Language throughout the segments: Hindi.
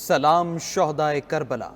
सलाम शोहदाए करबला।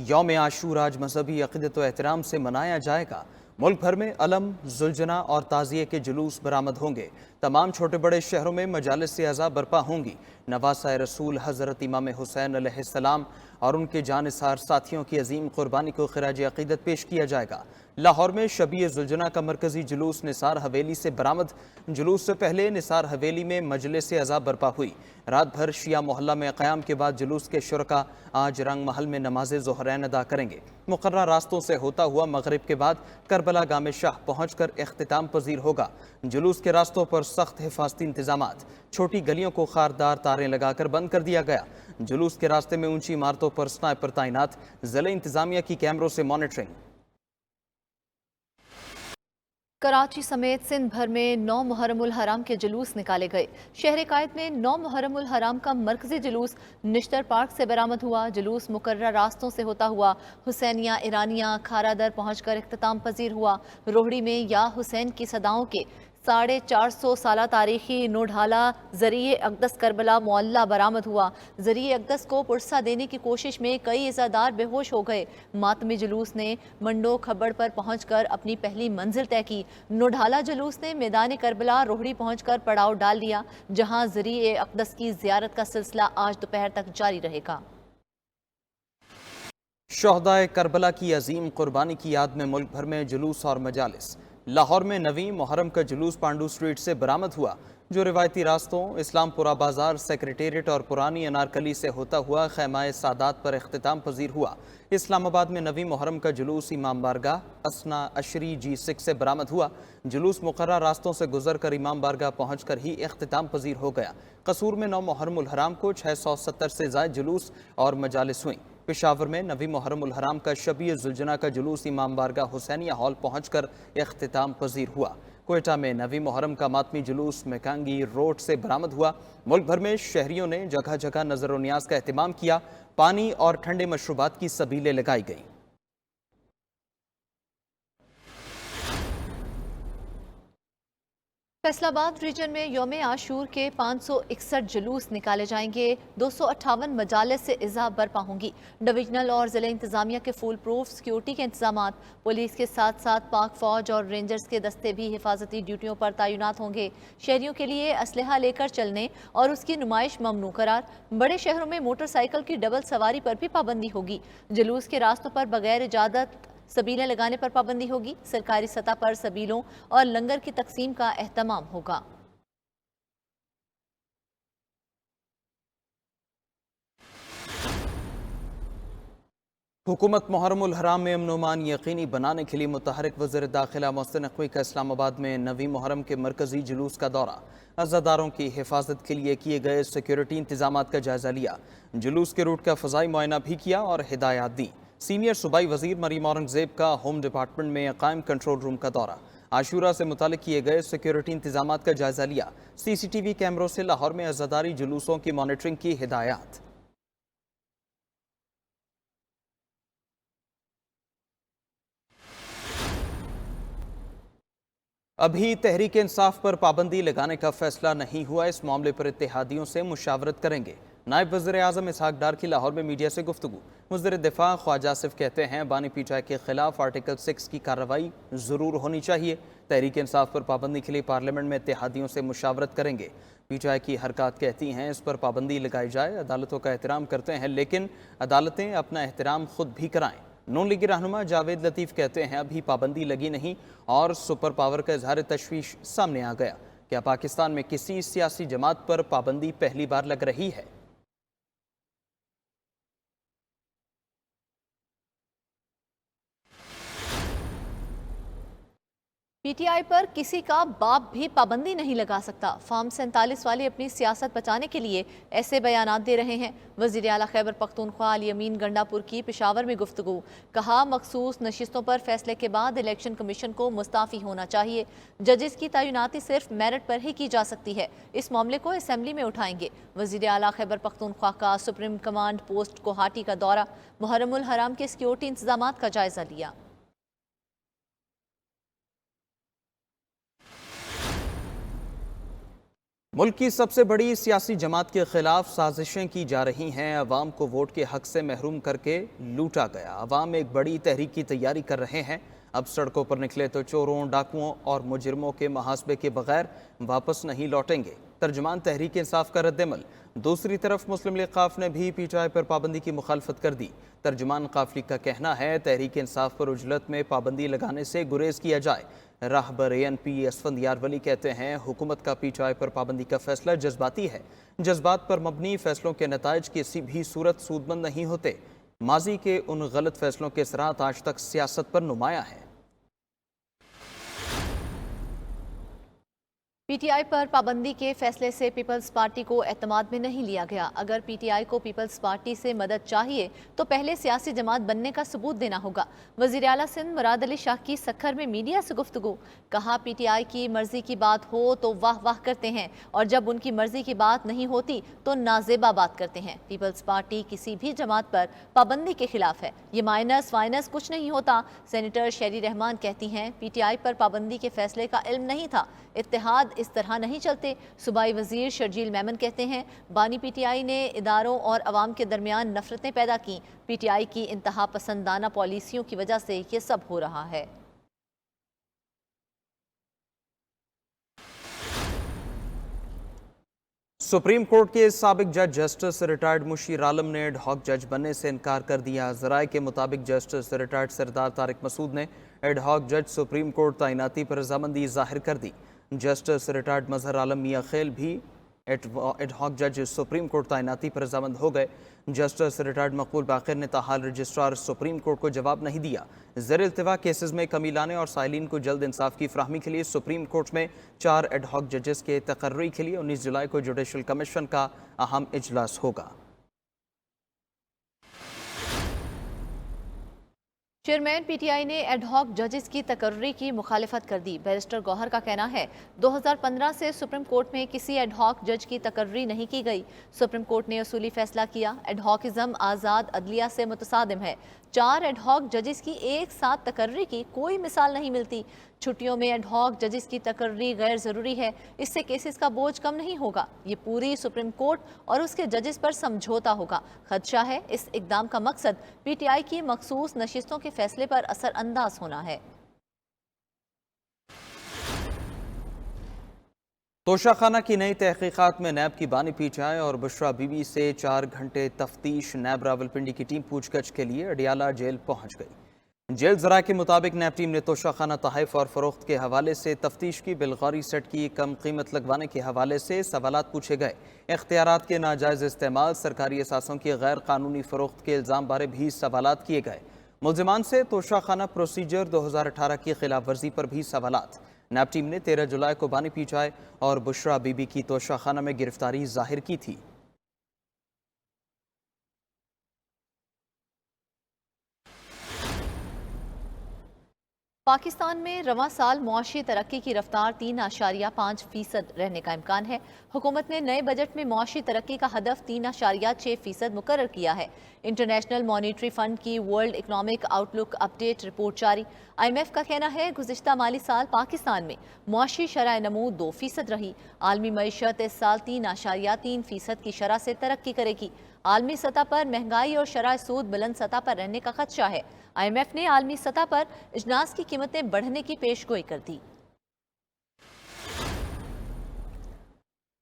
यौम आशूर आज मजहबी अक़ीदत व एहतराम से मनाया जाएगा। मुल्क भर में अलम, जुलजना और ताज़िये के जुलूस बरामद होंगे। तमाम छोटे बड़े शहरों में मजालिस से अज़ा बरपा होंगी। नवासा रसूल हज़रत इमाम हुसैन अलैहिस्सलाम और उनके जानिसार साथियों की अजीम कुर्बानी को खिराज अक़ीदत पेश किया जाएगा। लाहौर में शबी जुलजना का मरकजी जुलूस निसार हवेली से बरामद। जुलूस से पहले निसार हवेली में मजलिस अज़ा बरपा हुई। रात भर शिया मोहल्ला में क़याम के बाद जुलूस के शुरका आज रंग महल में नमाज ज़ोहरैन अदा करेंगे। मुकर्रर रास्तों से होता हुआ मगरिब के बाद करबला गामे शाह पहुँच कर इख्तिताम पजीर होगा। जुलूस के रास्तों पर सख्त हिफाजती इंतजामात, छोटी गलियों को खारदार तारें लगाकर बंद कर दिया गया। जुलूस के रास्ते में ऊंची इमारतों पर स्नाइपर तैनात, ज़िले इंतजामिया की कैमरों से मॉनिटरिंग। कराची समेत सिंध भर में 9 मुहर्रमुल हराम के जुलूस निकाले गए। शहर कायद में 9 मुहर्रमुल हराम का मरकजी जुलूस निश्तर पार्क से बरामद हुआ। जुलूस मुकर्रर रास्तों से होता हुआ हुसैनिया, ईरानिया, खारादर पहुंचकर इख्तिताम पजीर हुआ। रोहड़ी में या हुसैन की सदाओं के 450 साला तारीखी नोढाला ज़रिए अक़दस करबला मुअल्ला बरामद हुआ। ज़रिए अक़दस को पुरसा देने की कोशिश में कई इज़ादार बेहोश हो गए। मातमी जुलूस ने मंडो खब्बड़ पर पहुंचकर अपनी पहली मंजिल तय की। नोढाला जुलूस ने मैदान करबला रोहड़ी पहुंचकर पड़ाव डाल दिया, जहां ज़रिए अक़दस की ज़ियारत का सिलसिला आज दोपहर तक जारी रहेगा। शोहदाए करबला की अजीम कुर्बानी की याद में मुल्क भर में जुलूस और मजालिस। लाहौर में नवी मुहर्रम का जुलूस पांडू स्ट्रीट से बरामद हुआ, जो रिवायती रास्तों इस्लामपुरा बाजार, सेक्रेटेरिएट और पुरानी अनारकली से होता हुआ खैमाए सादात पर इख्तिताम पजीर हुआ। इस्लामाबाद में नवी मुहर्रम का जुलूस इमाम बारगाह असना अशरी G6 से बरामद हुआ। जुलूस मुकर्रर रास्तों से गुजर कर इमाम बारगाह पहुँच कर ही इख्तिताम पजीर हो गया। कसूर में 9 मुहर्रमुल हराम को 670 से ज़ायद जुलूस और मजालिस हुई। पेशावर में नवी मुहर्रमुल हराम का शबी जुलजना का जुलूस इमाम बारगाह हुसैनिया हॉल पहुंचकर इख्तिताम पजीर हुआ। क्वेटा में नवी मुहर्रम का मातमी जुलूस मेकांगी रोड से बरामद हुआ। मुल्क भर में शहरियों ने जगह जगह नजर व नियाज का एहतमाम किया। पानी और ठंडे मशरूबात की सबीलें लगाई गईं। फैसलाबाद रीजन में यौम आशूर के 561 जुलूस निकाले जाएंगे। 258 मजालिस से इज़ा बरपा होंगी। डिविजनल और ज़िले इंतजामिया के फुल प्रूफ सिक्योरिटी के इंतजाम, पुलिस के साथ साथ पाक फौज और रेंजर्स के दस्ते भी हिफाजती ड्यूटियों पर तैनात होंगे। शहरियों के लिए असलहा लेकर चलने और उसकी नुमाइश ममनू करार। बड़े शहरों में मोटरसाइकिल की डबल सवारी पर भी पाबंदी होगी। जुलूस के रास्तों पर बगैर इजाज़त सबीलें लगाने पर पाबंदी होगी। सरकारी सतह पर सबीलों और लंगर की तकसीम का एहतमाम होगा। हुकूमत मुहर्रमुल हराम में अमन यकीनी बनाने के लिए मुतहरिक वज़ीर दाखिला मोहसिन नकवी का इस्लामाबाद में नवी मुहर्रम के मरकजी जुलूस का दौरा। अज़ादारों की हिफाजत के लिए किए गए सिक्योरिटी इंतजाम का जायजा लिया। जुलूस के रूट का फ़ज़ाई मुआयना भी किया और हिदायत दी। सीनियर सूबाई वज़ीर मरीम औरंगज़ेब का होम डिपार्टमेंट में कायम कंट्रोल रूम का दौरा। आशूरा से मुतालिक किए गए सिक्योरिटी इंतजाम का जायजा लिया। CCTV कैमरों से लाहौर में अज़ादारी जुलूसों की मॉनिटरिंग की हिदायत। अभी तहरीक इंसाफ पर पाबंदी लगाने का फैसला नहीं हुआ। इस मामले पर इत्तेहादियों से मुशावरत करेंगे। नायब वज़ीर आज़म इसहाक डार की लाहौर में मीडिया से गुफ्तगू। वज़ीर दिफा ख्वाजा आसिफ कहते हैं बानी पीटाई के खिलाफ आर्टिकल 6 की कार्रवाई ज़रूर होनी चाहिए। तहरीक इंसाफ पर पाबंदी के लिए पार्लियामेंट में इत्तेहादियों से मुशावरत करेंगे। पीटाई की हरकत कहती हैं इस पर पाबंदी लगाई जाए। अदालतों का एहतराम करते हैं, लेकिन अदालतें अपना एहतराम खुद भी कराएं। नून लीगी रहनुमा जावेद लतीफ़ कहते हैं अभी पाबंदी लगी नहीं और सुपर पावर का इजहार तशवीश सामने आ गया। क्या पाकिस्तान में किसी सियासी जमात पर पाबंदी पहली बार लग रही है? PTI पर किसी का बाप भी पाबंदी नहीं लगा सकता। फार्म 47 वाले अपनी सियासत बचाने के लिए ऐसे बयानात दे रहे हैं। वज़ीर आला खैबर पख्तूनख्वा अली अमीन गंडापुर की पेशावर में गुफ्तगू। कहा मखसूस नशिस्तों पर फैसले के बाद इलेक्शन कमीशन को मुस्ताफ़ी होना चाहिए। जजेस की तैनाती सिर्फ मेरिट पर ही की जा सकती है। इस मामले को असम्बली में उठाएंगे। वज़ीर आला खैबर पख्तूनख्वा का सुप्रीम कमांड पोस्ट गुवाहाटी का दौरा। मुहर्रमुल हराम के सिक्योरिटी इंतजाम का जायजा लिया। मुल्क की सबसे बड़ी सियासी जमात के खिलाफ साजिशें की जा रही हैं। अवाम को वोट के हक से महरूम करके लूटा गया। अवाम एक बड़ी तहरीक की तैयारी कर रहे हैं। अब सड़कों पर निकले तो चोरों, डाकुओं और मुजरिमों के मुहासबे के बगैर वापस नहीं लौटेंगे। तर्जुमान तहरीक इंसाफ का रद्दमल। दूसरी तरफ मुस्लिम लीग काफ ने भी पीटीआई पर पाबंदी की मुखालफत कर दी। तर्जुमान काफ लीग का कहना है तहरीक इंसाफ पर उजलत में पाबंदी लगाने से गुरेज किया जाए। राहबर ANP असफंदियार वली कहते हैं हुकूमत का पीटीआई पर पाबंदी का फैसला जज्बाती है। जज्बात पर मबनी फैसलों के नताइज किसी भी सूरत सूदमंद नहीं होते। माजी के उन गलत फैसलों के असरात आज तक सियासत पर नुमाया है। पीटीआई पर पाबंदी के फैसले से पीपल्स पार्टी को एतमाद में नहीं लिया गया। अगर पीटीआई को पीपल्स पार्टी से मदद चाहिए तो पहले सियासी जमात बनने का सबूत देना होगा। वज़ीर आला सिंध मुराद अली शाह की सक्खर में मीडिया से गुफ्तगू। कहा पीटीआई की मर्जी की बात हो तो वाह वाह करते हैं और जब उनकी मर्जी की बात नहीं होती तो नाजेबा बात करते हैं। पीपल्स पार्टी किसी भी जमात पर पाबंदी के खिलाफ है। ये माइनस वाइनस कुछ नहीं होता। सेनेटर शेरी रहमान कहती हैं पीटीआई पर पाबंदी के फैसले का इल्म नहीं था। इत्तेहाद इस तरह नहीं चलते। सूबाई वजीर शर्जील मेमन कहते हैं बानी पीटीआई ने इदारों और अवाम के दरमियान नफरतें पैदा की। पीटीआई की इंतहा पसंदाना पॉलिसियों की वजह से ये सब हो रहा है। सुप्रीम कोर्ट के साबिक जज जस्टिस रिटायर्ड मुशीर आलम ने एड हॉक जज बनने से इनकार कर दिया। जराए के मुताबिक जस्टिस रिटायर्ड सरदार तारिक मसूद ने एड हॉक जज सुप्रीम कोर्ट तैनाती पर रजामंदी जाहिर कर दी। जस्टिस रिटायर्ड मजहर आलम मियां खेल भी एड हॉक जज सुप्रीम कोर्ट तैनाती पर रजामंद हो गए। जस्टिस रिटायर्ड मकबूल बाकिर ने ताहाल रजिस्ट्रार सुप्रीम कोर्ट को जवाब नहीं दिया। ज़ेर इल्तिवा केसेस में कमी लाने और साइलिन को जल्द इंसाफ की फ्राहमी के लिए सुप्रीम कोर्ट में 4 एड हॉक जजेस के तकर्री के लिए 19 जुलाई को जुडिशल कमीशन का अहम इजलास होगा। चेयरमैन पीटीआई ने एडहॉक जजेस की तकर्री की मुखालिफत कर दी। बैरिस्टर गौहर का कहना है 2015 से सुप्रीम कोर्ट में किसी एडहॉक जज की तकर्री नहीं की गई। सुप्रीम कोर्ट ने उसूली फैसला किया एडहॉकिज्म आज़ाद अदलिया से मुतसादिम है। 4 एडहॉक जजेस की एक साथ तकर्री की कोई मिसाल नहीं मिलती। छुट्टियों में एडहॉक जजेस की तकर्री गैर ज़रूरी है। इससे केसेस का बोझ कम नहीं होगा। ये पूरी सुप्रीम कोर्ट और उसके जजेस पर समझौता होगा। खदशा है इस इकदाम का मकसद पीटीआई की मखसूस नशिस्तों के फैसले पर असरअंदाज होना है। तोशाखाना की नई तहकीकात में नैब की बानी पीटीआई और बुशरा बीबी से 4 घंटे तफ्तीश। नैब रावलपिंडी की टीम पूछगछ के लिए अडियाला जेल पहुंच गई। जेल जरा के मुताबिक नैब टीम ने तोशाखाना तहफ़ और फ़रोख्त के हवाले से तफ्तीश की। बिलगौरी सेट की कम कीमत लगवाने के हवाले से सवालात पूछे गए। इख्तियारात के नाजायज़ इस्तेमाल, सरकारी असासों की गैर कानूनी फ़रोख्त के इल्ज़ाम बारे भी सवालात किए गए। मुल्ज़िमान से तोशाखाना प्रोसीजर 2018 की खिलाफ वर्जी पर भी सवालात। नैब टीम ने 13 जुलाई को बानी पीटीआई और बुशरा बीबी की तोशाखाना में गिरफ्तारी जाहिर की थी। पाकिस्तान में रवां साल मुआशी तरक्की की रफ्तार 3.5% रहने का इम्कान है। हुकूमत ने नए बजट में मुआशी तरक्की का हदफ 3.6% मुकर्रर किया है। इंटरनेशनल मॉनिटरी फंड की world economic outlook update report जारी। IMF का कहना है गुज़िश्ता माली साल पाकिस्तान में मुआशी शरह नमू 2% रही। आलमी मईशत इस साल 3.3% की शरह से तरक्की करेगी। आलमी सतह पर महंगाई और शरह सूद बुलंद सतह पर रहने का खदशा है। IMF ने आलमी सतह पर अजनास की कीमतें बढ़ने की पेशगोई कर दी।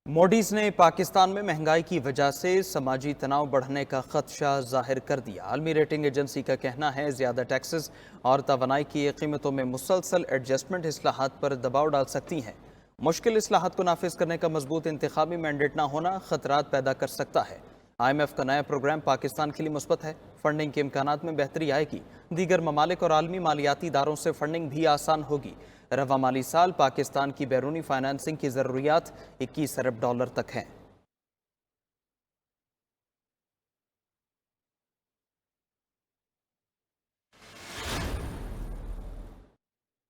मोडीज ने पाकिस्तान में महंगाई की वजह से समाजी तनाव बढ़ने का खदशा जाहिर कर दिया। आलमी रेटिंग एजेंसी का कहना है ज्यादा टैक्सेस और तवानाई की कीमतों में मुसलसल एडजस्टमेंट इस्लाहात पर दबाव डाल सकती हैं। मुश्किल इस्लाहात को नाफिज करने का मजबूत इंतखाबी मैंडेट न होना खतरात पैदा कर सकता है। IMF का नया प्रोग्राम पाकिस्तान के लिए मुस्बत है। फंडिंग के इम्कानात में बेहतरी आएगी। दीगर ममालिक और आलमी मालियाती इदारों से फंडिंग भी आसान होगी। रवा माली साल पाकिस्तान की बैरूनी फाइनेंसिंग की ज़रूरियात 21 अरब डॉलर तक हैं।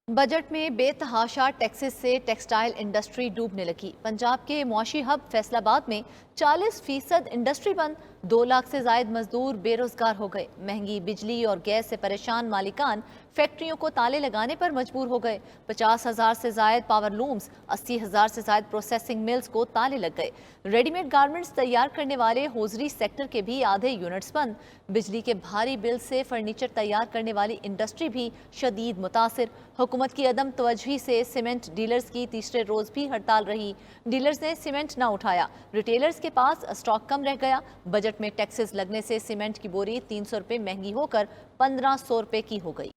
बजट में बेतहाशा टैक्सेस से टेक्सटाइल इंडस्ट्री डूबने लगी। पंजाब के मुआशी हब फैसलाबाद में 40% इंडस्ट्री बंद, 2 लाख से जायद मजदूर बेरोजगार हो गए। महंगी बिजली और गैस से परेशान मालिकान फैक्ट्रियों को ताले लगाने पर मजबूर हो गए। 50,000 से जायद पावर लूम्स, 80,000 से जायद प्रोसेसिंग मिल्स को ताले लग गए। रेडीमेड गारमेंट्स तैयार करने वाले होजरी सेक्टर के भी आधे यूनिट्स बंद। बिजली के भारी बिल से फर्नीचर तैयार करने वाली इंडस्ट्री भी शदीद मुतासिर। हुकूमत की अदम तवज्जोही से सीमेंट डीलर्स की तीसरे रोज भी हड़ताल रही। डीलर्स ने सीमेंट न उठाया, रिटेलर्स के पास स्टॉक कम रह गया। बजट में टैक्सेस लगने से सीमेंट की बोरी 300 रुपये महंगी होकर 1500 रुपये की हो गई।